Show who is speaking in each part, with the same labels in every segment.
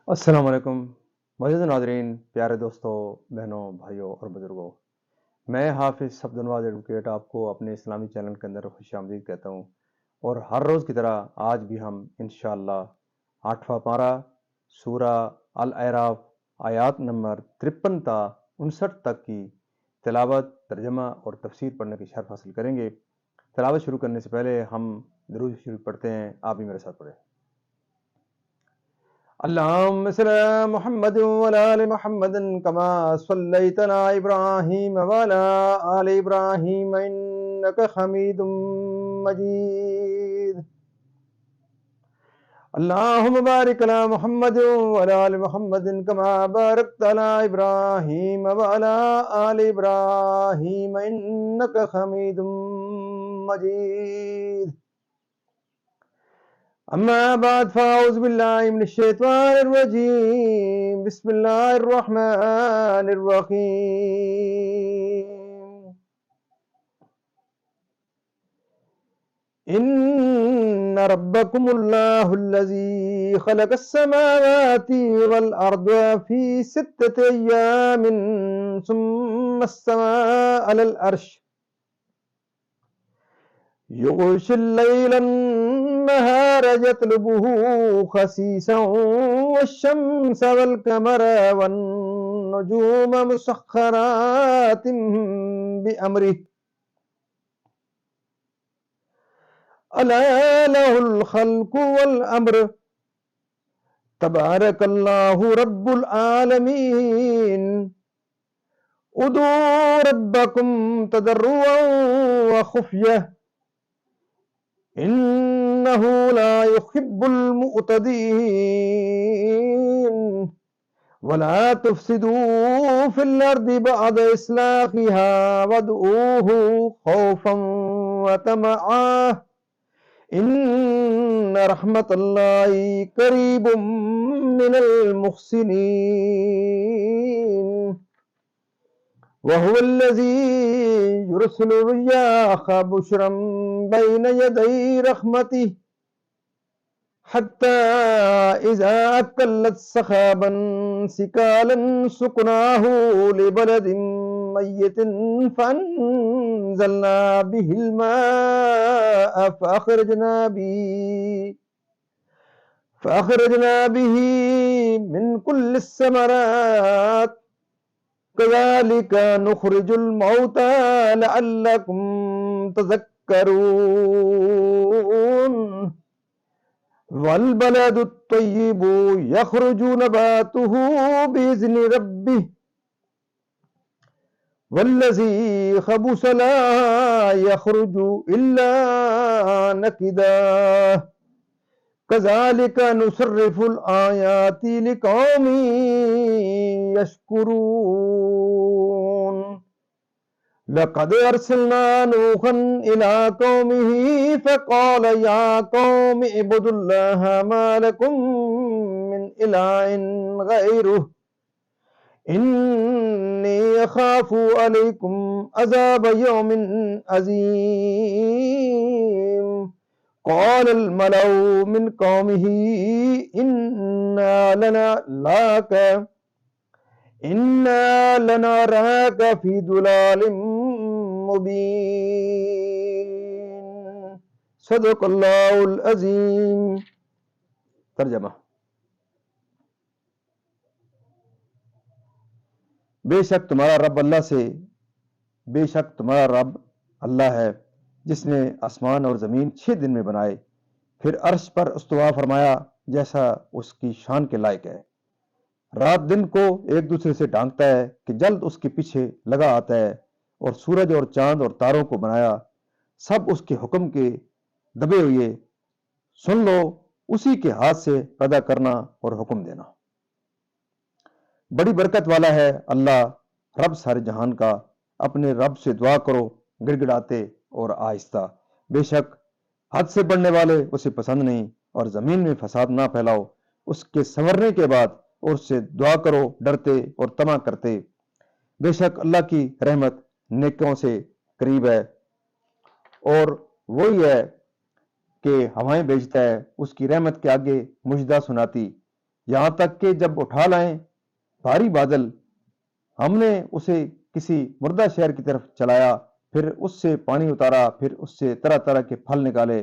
Speaker 1: السلام علیکم معزز ناظرین، پیارے دوستوں، بہنوں، بھائیوں اور بزرگوں۔ میں حافظ عبدالنواز ایڈوکیٹ آپ کو اپنے اسلامی چینل کے اندر خوش آمدید کہتا ہوں، اور ہر روز کی طرح آج بھی ہم انشاءاللہ 8واں پارہ سورہ الاعراف آیات نمبر 53 تا 59 تک کی تلاوت، ترجمہ اور تفسیر پڑھنے کی شرف حاصل کریں گے۔ تلاوت شروع کرنے سے پہلے ہم درود شریف پڑھتے ہیں، آپ بھی میرے ساتھ پڑھیں۔ اللهم صل على محمد وعلى آل محمد كما صليت على إبراهيم وعلى آل إبراهيم إنك حميد مجيد. اللهم بارك على محمد وعلى آل محمد كما باركت على إبراهيم وعلى آل إبراهيم إنك حميد مجيد. أما بعد فأعوذ بالله من الشيطان الرجيم. بسم الله الرحمن الرحيم. إن ربكم الله الذي خلق السماوات والأرض في 6 أيام ثم استوى على العرش يغشي الليل النهار يطلبه خسيسا والشمس والقمر والنجوم مسخرات بأمره ألا له الخلق والأمر تبارك الله رب العالمين. ادعوا ربكم تضرعا وخفية إنه لا يحب المعتدين. ولا تفسدوا في الأرض بعد إصلاحها وادعوه خوفا وطمعا إن رحمة الله قريب من المحسنين. وهو الذي يرسل الرياح بشرا بين يدي رحمته حتى إذا أكلت سحابا ثقالا سقناه لبلد ميت فأنزلنا به الماء فأخرجنا به من كل الثمرات كذلك نخرج الموتى لعلكم تذكرون. والبلد الطيب يخرج نباته بإذن ربه والذي خبث لا يخرج إلا نكدا كذلك نصرف الآيات لقوم يشكرون. لقد أرسلنا نوحا إلى قومه فقال يا قوم اعبدوا الله ما لكم من إله غيره إني أخاف عليكم عذاب يوم عظيم. قال الملأ من قومه إنا لنراك في ضلال مبين. صدق اللہ العظیم. ترجمہ: بے شک تمہارا رب اللہ ہے جس نے آسمان اور زمین 6 دن میں بنائے، پھر عرش پر استوا فرمایا جیسا اس کی شان کے لائق ہے۔ رات دن کو ایک دوسرے سے ڈھانکتا ہے کہ جلد اس کے پیچھے لگا آتا ہے، اور سورج اور چاند اور تاروں کو بنایا، سب اس کے حکم کے دبے ہوئے۔ سن لو، اسی کے ہاتھ سے پیدا کرنا اور حکم دینا۔ بڑی برکت والا ہے اللہ، رب سارے جہان کا۔ اپنے رب سے دعا کرو گڑ گڑاتے اور آہستہ، بے شک حد سے بڑھنے والے اسے پسند نہیں، اور زمین میں فساد نہ پھیلاؤ اس کے سنورنے کے بعد، اور اس سے دعا کرو ڈرتے اور طمع کرتے۔ بے شک اللہ کی رحمت نیکوں سے قریب ہے، اور وہی ہے کہ ہوائیں بھیجتا ہے اس کی رحمت کے آگے مجدہ سناتی۔ یہاں تک کہ جب اٹھا لائیں بھاری بادل، ہم نے اسے کسی مردہ شہر کی طرف چلایا، پھر اس سے پانی اتارا، پھر اس سے طرح طرح کے پھل نکالے،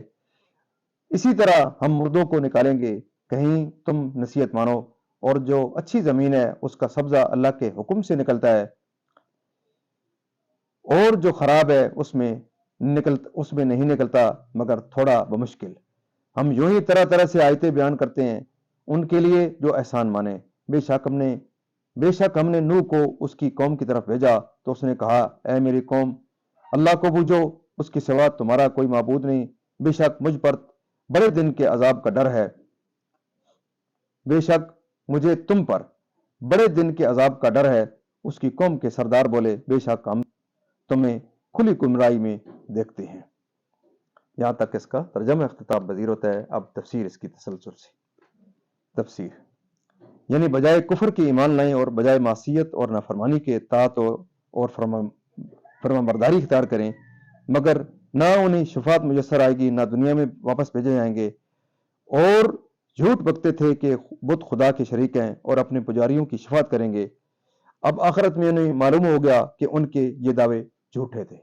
Speaker 1: اسی طرح ہم مردوں کو نکالیں گے، کہیں تم نصیحت مانو۔ اور جو اچھی زمین ہے اس کا سبزہ اللہ کے حکم سے نکلتا ہے، اور جو خراب ہے اس میں نہیں نکلتا مگر تھوڑا بمشکل۔ ہم یوں ہی طرح طرح سے آیتیں بیان کرتے ہیں ان کے لیے جو احسان مانے۔ بے شک ہم نے نوح کو اس کی قوم کی طرف بھیجا تو اس نے کہا، اے میری قوم، اللہ کو پوجو، اس کے سوا تمہارا کوئی معبود نہیں، بے شک مجھ پر بڑے دن کے عذاب کا ڈر ہے، بے شک مجھے تم پر بڑے دن کے عذاب کا ڈر ہے۔ اس کی قوم کے سردار بولے، بے شک ہم تمہیں کھلی گمراہی میں دیکھتے ہیں۔ یہاں تک اس کا ترجمہ اختتام پذیر ہوتا ہے۔ اب تفسیر اس کی تسلسل سے۔ تفسیر یعنی بجائے کفر کے ایمان لائیں اور بجائے معصیت اور نافرمانی کے اطاعت اور فرمانبرداری اختیار کریں، مگر نہ انہیں شفاعت میسر آئے گی، نہ دنیا میں واپس بھیجے جائیں گے، اور جھوٹ بکتے تھے کہ بت خدا کے شریک ہیں اور اپنے پجاریوں کی شفاعت کریں گے۔ اب آخرت میں انہیں معلوم ہو گیا کہ ان کے یہ دعوے جھوٹے تھے،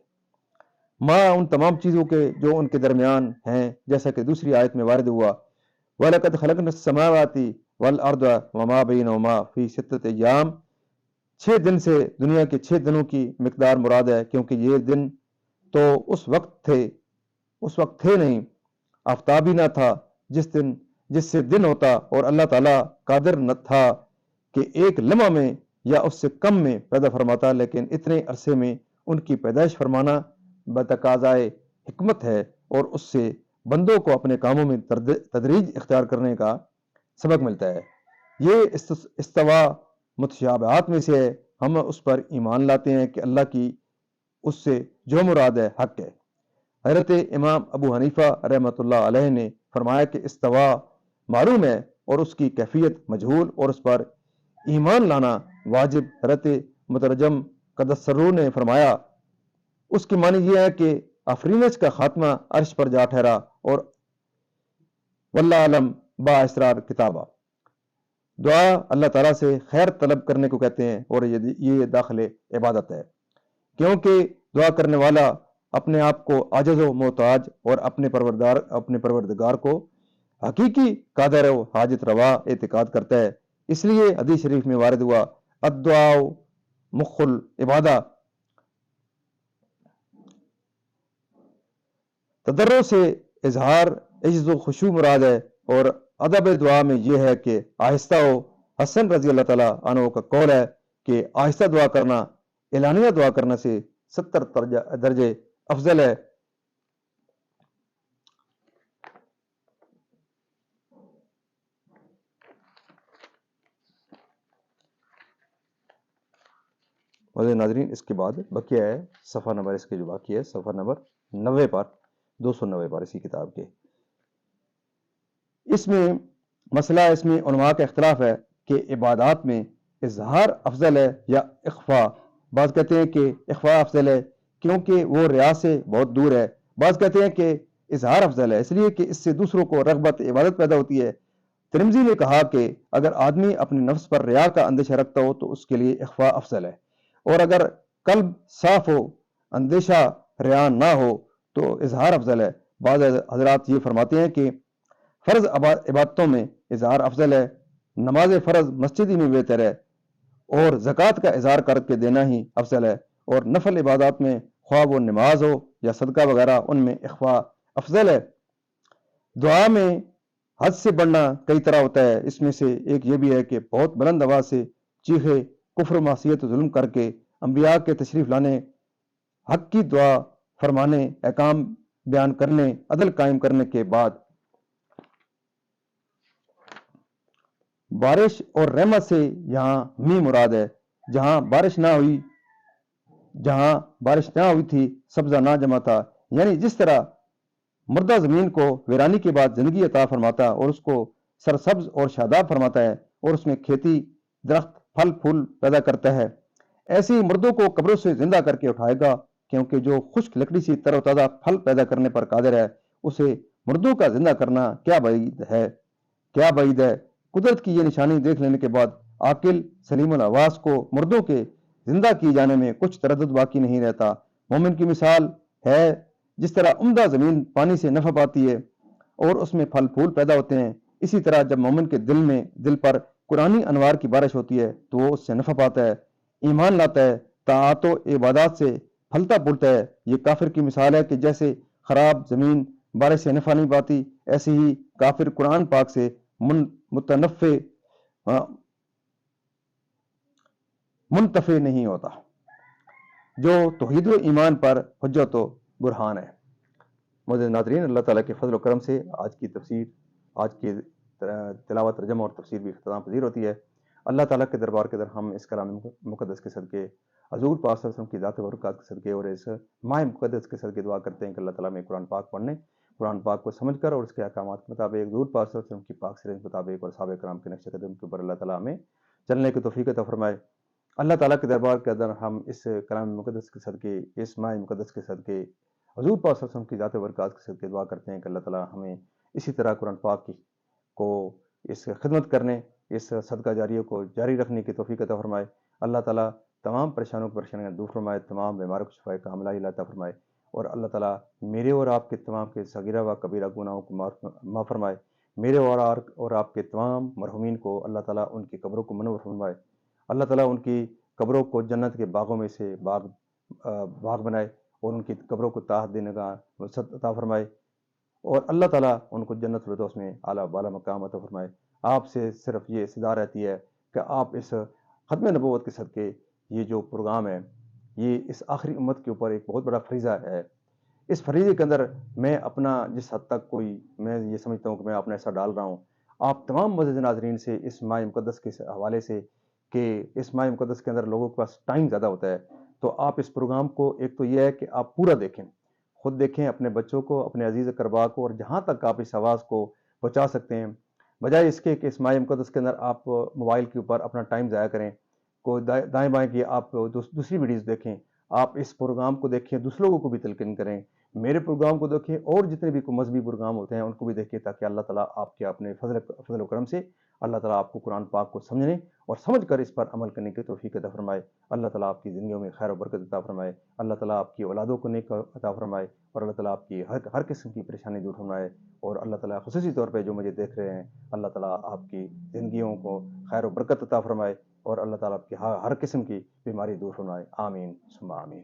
Speaker 1: ماں ان تمام چیزوں کے جو ان کے درمیان ہیں، جیسا کہ دوسری آیت میں وارد ہوا، وَلَقَدْ خَلَقْنَا السَّمَاوَاتِ وَالْأَرْضَ وَمَا بَيْنَهُمَا فِي سِتَّةِ أَيَّامٍ۔ 6 دن سے دنیا کے 6 دنوں کی مقدار مراد ہے، کیونکہ یہ دن تو اس وقت تھے نہیں، آفتاب ہی نہ تھا جس سے دن ہوتا، اور اللہ تعالیٰ قادر نہ تھا کہ ایک لمحہ میں یا اس سے کم میں پیدا فرماتا، لیکن اتنے عرصے میں ان کی پیدائش فرمانا بتقاضائے حکمت ہے، اور اس سے بندوں کو اپنے کاموں میں تدریج اختیار کرنے کا سبق ملتا ہے۔ یہ استوا متشابہات میں سے ہے، ہم اس پر ایمان لاتے ہیں کہ اللہ کی اس سے جو مراد ہے حق ہے۔ حضرت امام ابو حنیفہ رحمۃ اللہ علیہ نے فرمایا کہ استوا معلوم ہے اور اس کی کیفیت مجہول، اور اس پر ایمان لانا واجب۔ حضرت مترجم قدسرو نے فرمایا، اس کی معنی یہ ہے کہ آفرینش کا خاتمہ عرش پر جا ٹھہرا، اور واللہ علم با اسرار کتابہ۔ دعا اللہ تعالیٰ سے خیر طلب کرنے کو کہتے ہیں، اور یہ داخل عبادت ہے، کیونکہ دعا کرنے والا اپنے آپ کو عاجز و محتاج اور اپنے پروردگار کو حقیقی قادر و حاجت روا اعتقاد کرتا ہے۔ اس لیے حدیث شریف میں وارد ہوا، الدعاء مخ العبادہ، تضرع سے اظہار عجز و خشوع مراد ہے، اور ادب دعا میں یہ ہے کہ آہستہ ہو۔ حسن رضی اللہ تعالیٰ عنہ کا قول ہے کہ آہستہ دعا کرنا اعلانیہ دعا کرنے سے 70 درجے افضل ہے۔ مزید ناظرین، اس کے بعد بقیہ ہے صفحہ نمبر، اس کے جو باقی ہے صفحہ نمبر 90 پر 290 پر اسی کتاب کے۔ اس میں مسئلہ، اس میں علماء کا اختلاف ہے کہ عبادات میں اظہار افضل ہے یا اخفاء۔ بعض کہتے ہیں کہ اخفاء افضل ہے کیونکہ وہ ریا سے بہت دور ہے، بعض کہتے ہیں کہ اظہار افضل ہے اس لیے کہ اس سے دوسروں کو رغبت عبادت پیدا ہوتی ہے۔ ترمذی نے کہا کہ اگر آدمی اپنے نفس پر ریا کا اندیشہ رکھتا ہو تو اس کے لیے اخفاء افضل ہے، اور اگر قلب صاف ہو، اندیشہ ریا نہ ہو تو اظہار افضل ہے۔ بعض حضرات یہ فرماتے ہیں کہ فرض عبادتوں میں اظہار افضل ہے، نماز فرض مسجد ہی میں بہتر ہے، اور زکوٰۃ کا اظہار کر کے دینا ہی افضل ہے، اور نفل عبادات میں خواہ وہ نماز ہو یا صدقہ وغیرہ ان میں اخفاء افضل ہے۔ دعا میں حد سے بڑھنا کئی طرح ہوتا ہے، اس میں سے ایک یہ بھی ہے کہ بہت بلند آواز سے چیخے، کفر، معصیت، ظلم کر کے، انبیاء کے تشریف لانے، حق کی دعا فرمانے، احکام بیان کرنے، عدل قائم کرنے کے بعد بارش اور رحمت سے یہاں می مراد ہے۔ جہاں بارش نہ ہوئی تھی سبزہ نہ جمع تھا، یعنی جس طرح مردہ زمین کو ویرانی کے بعد زندگی عطا فرماتا اور اس کو سرسبز اور شاداب فرماتا ہے، اور اس میں کھیتی، درخت، پھل پھول پیدا کرتا ہے، ایسے ہی مردوں کو قبروں سے زندہ کر کے اٹھائے گا، کیونکہ جو خشک لکڑی سی تر و تازہ پھل پیدا کرنے پر قادر ہے، اسے مردوں کا زندہ کرنا کیا بعید ہے۔ قدرت کی یہ نشانی دیکھ لینے کے بعد عاقل سلیم الحواس کو مردوں کے زندہ کیے جانے میں کچھ تردد باقی نہیں رہتا۔ مومن کی مثال ہے جس طرح عمدہ زمین پانی سے نفع پاتی ہے اور اس میں پھل پھول پیدا ہوتے ہیں، اسی طرح جب مومن کے دل پر قرآنی انوار کی بارش ہوتی ہے تو وہ اس سے نفع پاتا ہے، ایمان لاتا ہے، طاعات و عبادات سے پھلتا پھولتا ہے۔ یہ کافر کی مثال ہے کہ جیسے خراب زمین بارش سے نفع نہیں پاتی، ایسے ہی کافر قرآن پاک سے متنفع منتفع نہیں ہوتا، جو توحید و ایمان پر حجت و برہان ہے۔ معزز ناظرین، اللہ تعالیٰ کے فضل و کرم سے آج کی تفسیر، آج کی تلاوت، ترجمہ اور تفسیر بھی اختتام پذیر ہوتی ہے۔ اللہ تعالیٰ کے دربار کے اندر ہم اس کلام مقدس کے صدقے، حضور پاک صلی اللہ علیہ وسلم کی ذات و برکات کے صدقے اور اس ماہ مقدس کے صدقے دعا کرتے ہیں کہ اللہ تعالیٰ میں قرآن پاک پڑھنے، قرآن پاک کو سمجھ کر اور اس کے احکامات کے مطابق، حضور پاک صلی اللہ علیہ وسلم کی پاک سیرت کے مطابق اور صحابہ کرام کے نقش قدم کے اوپر اللہ تعالیٰ ہمیں چلنے کی توفیق عطا فرمائے۔ اللہ تعالیٰ کے دربار کے اندر ہم اس کلام مقدس کے صدقے، اس ماہ مقدس کے صدقے، حضور پاک صلی اللہ علیہ وسلم کی ذات و برکات کے صدقے دعا کرتے ہیں کہ اللہ تعالیٰ ہمیں اسی طرح قرآن پاک کو اس خدمت کرنے، اس صدقہ جاریہ کو جاری رکھنے کی توفیق عطا فرمائے۔ اللہ تعالیٰ تمام پریشانوں کو پریشانیاں دور فرمائے، تمام بیماروں کو شفائے کاملہ عطا فرمائے، اور اللہ تعالیٰ میرے اور آپ کے تمام کے صغیرہ و کبیرہ گناہوں کو معاف فرمائے۔ میرے اور آپ کے تمام مرحومین کو اللہ تعالیٰ ان کی قبروں کو منور فرمائے۔ اللہ تعالیٰ ان کی قبروں کو جنت کے باغوں میں سے باغ بنائے اور ان کی قبروں کو تاحت دینے کا وسعت عطا فرمائے، اور اللہ تعالیٰ ان کو جنت الفردوس میں اعلیٰ بالا مقام عطا فرمائے۔ آپ سے صرف یہ صدا رہتی ہے کہ آپ اس ختم نبوت کے صدقے یہ جو پروگرام ہے، یہ اس آخری امت کے اوپر ایک بہت بڑا فریضہ ہے۔ اس فریضے کے اندر میں اپنا جس حد تک میں یہ سمجھتا ہوں کہ میں اپنا ایسا ڈال رہا ہوں، آپ تمام معزز ناظرین سے اس ماہ مقدس کے حوالے سے کہ اس ماہ مقدس کے اندر لوگوں کے پاس ٹائم زیادہ ہوتا ہے، تو آپ اس پروگرام کو، ایک تو یہ ہے کہ آپ پورا دیکھیں، خود دیکھیں، اپنے بچوں کو، اپنے عزیز اقربا کو، اور جہاں تک آپ اس آواز کو پہنچا سکتے ہیں، بجائے اس کے کہ اس ماہ مقدس کے اندر آپ موبائل کے اوپر اپنا ٹائم ضائع کریں، کوئی دائیں بائیں کی آپ دوسری ویڈیوز دیکھیں، آپ اس پروگرام کو دیکھیں، دوسرے لوگوں کو بھی تلقین کریں، میرے پروگرام کو دیکھیں، اور جتنے بھی کوئی مذہبی پروگرام ہوتے ہیں ان کو بھی دیکھیں، تاکہ اللہ تعالیٰ آپ کے اپنے فضل و کرم سے اللہ تعالیٰ آپ کو قرآن پاک کو سمجھنے اور سمجھ کر اس پر عمل کرنے کی توفیق عطا فرمائے۔ اللہ تعالیٰ آپ کی زندگیوں میں خیر و برکت عطا فرمائے، اللہ تعالیٰ آپ کی اولادوں کو نیک عطا فرمائے، اور اللہ تعالیٰ آپ کی ہر قسم کی پریشانی دور فرمائے، اور اللہ تعالیٰ خصوصی طور پہ جو مجھے دیکھ رہے ہیں، اللہ تعالیٰ آپ کی زندگیوں کو خیر و برکت عطا فرمائے، اور اللہ تعالیٰ آپ کی ہر قسم کی بیماری دور فرمائے۔ آمین ثم آمین۔